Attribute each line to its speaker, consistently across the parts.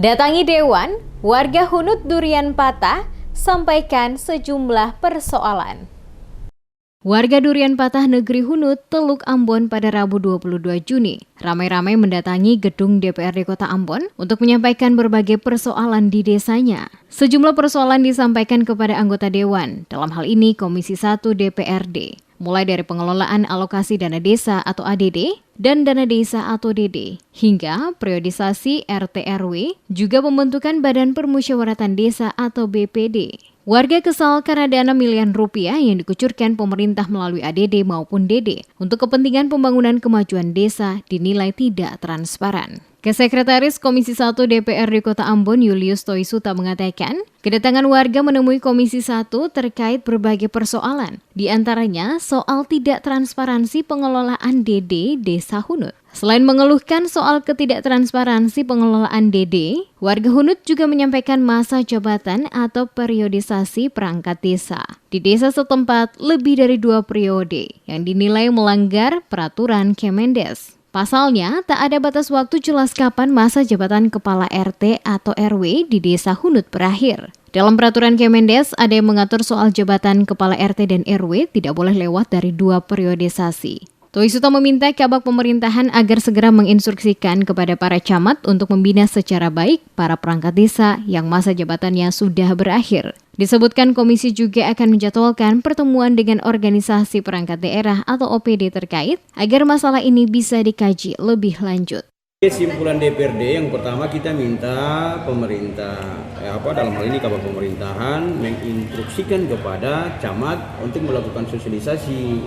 Speaker 1: Datangi Dewan, warga Hunut Durian Patah sampaikan sejumlah persoalan. Warga Durian Patah Negeri Hunut, Teluk Ambon pada Rabu 22 Juni ramai-ramai mendatangi gedung DPRD Kota Ambon untuk menyampaikan berbagai persoalan di desanya. Sejumlah persoalan disampaikan kepada anggota Dewan, dalam hal ini Komisi 1 DPRD. Mulai dari pengelolaan alokasi dana desa atau ADD dan dana desa atau DD, hingga periodisasi RT RW, juga pembentukan Badan Permusyawaratan Desa atau BPD. Warga kesal karena dana miliaran rupiah yang dikucurkan pemerintah melalui ADD maupun DD untuk kepentingan pembangunan kemajuan desa dinilai tidak transparan. Sekretaris Komisi 1 DPRD Kota Ambon Julius Toisuta mengatakan, kedatangan warga menemui Komisi 1 terkait berbagai persoalan, di antaranya soal tidak transparansi pengelolaan DD Desa Hunut. Selain mengeluhkan soal ketidaktransparansi pengelolaan DD, warga Hunut juga menyampaikan masa jabatan atau periodisasi perangkat desa. Di desa setempat lebih dari 2 periode yang dinilai melanggar peraturan Kemendes. Pasalnya, tak ada batas waktu jelas kapan masa jabatan kepala RT atau RW di desa Hunut berakhir. Dalam peraturan Kemendes, ada yang mengatur soal jabatan kepala RT dan RW tidak boleh lewat dari 2 periodisasi. Toisuta meminta Kabag Pemerintahan agar segera menginstruksikan kepada para camat untuk membina secara baik para perangkat desa yang masa jabatannya sudah berakhir. Disebutkan komisi juga akan menjadwalkan pertemuan dengan organisasi perangkat daerah atau OPD terkait agar masalah ini bisa dikaji lebih lanjut.
Speaker 2: Kesimpulan DPRD yang pertama kita minta pemerintah, dalam hal ini Kabag Pemerintahan menginstruksikan kepada camat untuk melakukan sosialisasi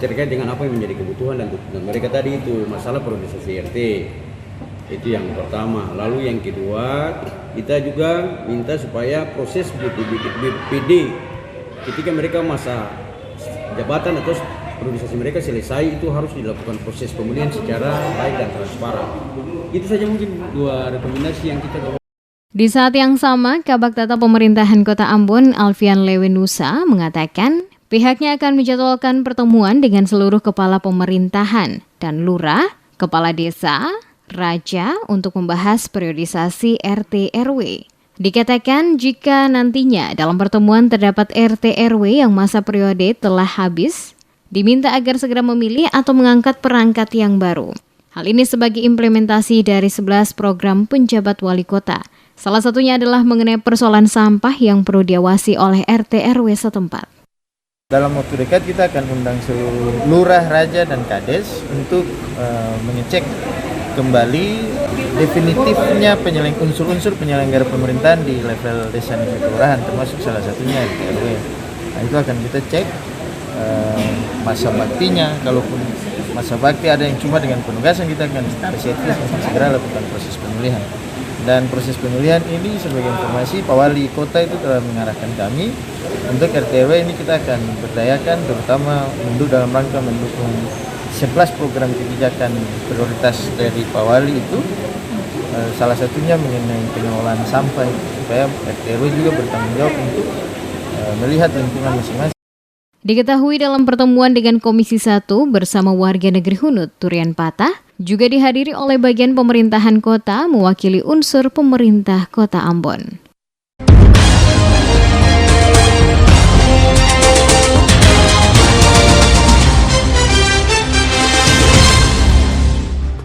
Speaker 2: terkait dengan apa yang menjadi kebutuhan dan mereka tadi itu masalah periodisasi RT. Itu yang pertama. Lalu yang kedua, kita juga minta supaya proses BPD ketika mereka masa jabatan atau periodisasi mereka selesai itu harus dilakukan proses pemulihan secara baik dan transparan. Itu saja mungkin 2 rekomendasi yang kita.
Speaker 1: Di saat yang sama, Kabag Tata Pemerintahan Kota Ambon Alfian Lewenusa mengatakan pihaknya akan menjadwalkan pertemuan dengan seluruh kepala pemerintahan dan lurah, kepala desa, raja untuk membahas periodisasi RT RW. Dikatakan jika nantinya dalam pertemuan terdapat RT RW yang masa periode telah habis, diminta agar segera memilih atau mengangkat perangkat yang baru. Hal ini sebagai implementasi dari 11 program penjabat wali kota. Salah satunya adalah mengenai persoalan sampah yang perlu diawasi oleh RT RW setempat.
Speaker 3: Dalam waktu dekat kita akan undang seluruh lurah, raja, dan kades untuk mengecek kembali definitifnya unsur-unsur penyelenggara pemerintahan di level desa dan kelurahan, termasuk salah satunya RW. Nah, itu akan kita cek masa baktinya. Kalaupun masa bakti ada yang cuma dengan penugasan, kita akan checklist untuk segera lakukan proses pemilihan. Dan proses pemilihan ini sebagai informasi, Pak Wali Kota itu telah mengarahkan kami untuk RT RW ini kita akan berdayakan terutama untuk dalam rangka mendukung 11 program kebijakan prioritas dari Pak Wali itu, salah satunya mengenai pengelolaan sampah supaya RT RW juga bertanggung jawab untuk melihat lingkungan masing-masing.
Speaker 1: Diketahui dalam pertemuan dengan Komisi 1 bersama warga negeri Hunut Durian Patah juga dihadiri oleh bagian pemerintahan kota mewakili unsur pemerintah Kota Ambon.